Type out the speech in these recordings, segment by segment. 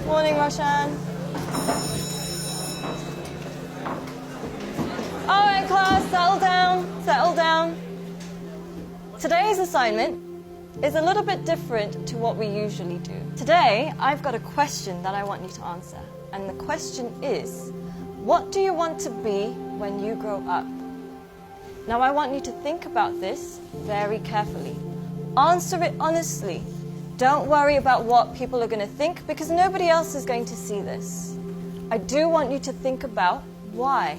Morning, Roshan. All right, class, settle down, settle down. Today's assignment is a little bit different to what we usually do. Today, I've got a question that I want you to answer. And the question is, what do you want to be when you grow up? Now, I want you to think about this very carefully. Answer it honestly. Don't worry about what people are going to think, because nobody else is going to see this. I do want you to think about why.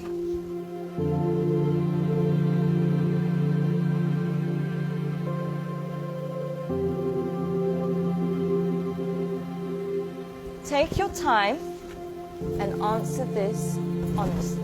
Take your time and answer this honestly.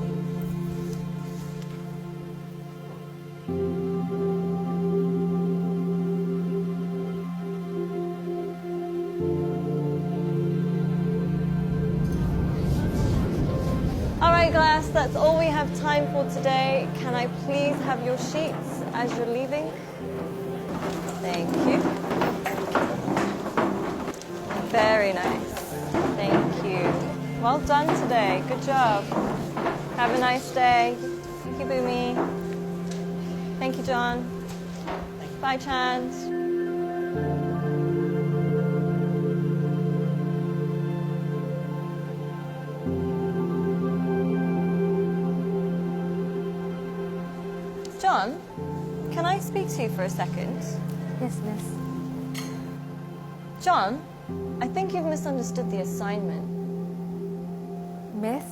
All right, class, that's all we have time for today. Can I please have your sheets as you're leaving? Thank you. Very nice. Thank you. Well done today. Good job. Have a nice day. Thank you, Boomy. Thank you, John. Bye, Chance. John, can I speak to you for a second? Yes, miss. John, I think you've misunderstood the assignment. Miss,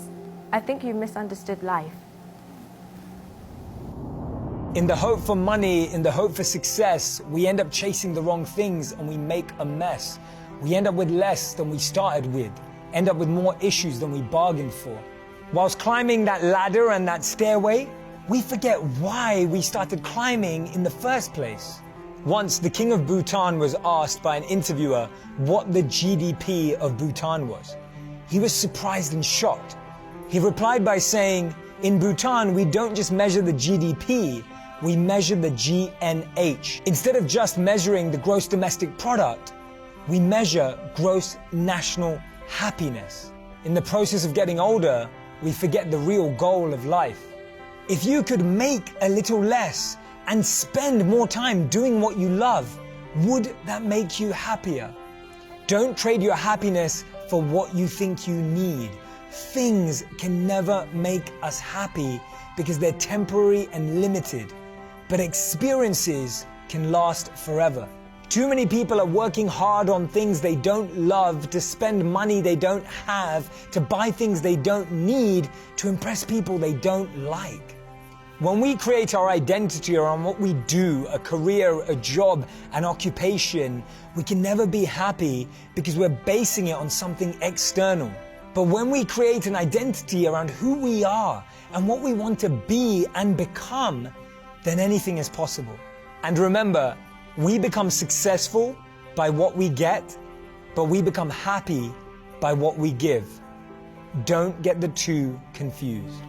I think you misunderstood life. In the hope for money, in the hope for success, we end up chasing the wrong things and we make a mess. We end up with less than we started with, end up with more issues than we bargained for. Whilst climbing that ladder and that stairway, we forget why we started climbing in the first place. Once, the king of Bhutan was asked by an interviewer what the GDP of Bhutan was. He was surprised and shocked. He replied by saying, in Bhutan, we don't just measure the GDP, we measure the GNH. Instead of just measuring the gross domestic product, we measure gross national happiness. In the process of getting older, we forget the real goal of life. If you could make a little less and spend more time doing what you love, would that make you happier? Don't trade your happiness for what you think you need. Things can never make us happy because they're temporary and limited, but experiences can last forever. Too many people are working hard on things they don't love, to spend money they don't have, to buy things they don't need, to impress people they don't like. When we create our identity around what we do, a career, a job, an occupation, we can never be happy because we're basing it on something external. But when we create an identity around who we are and what we want to be and become, then anything is possible. And remember, we become successful by what we get, but we become happy by what we give. Don't get the two confused.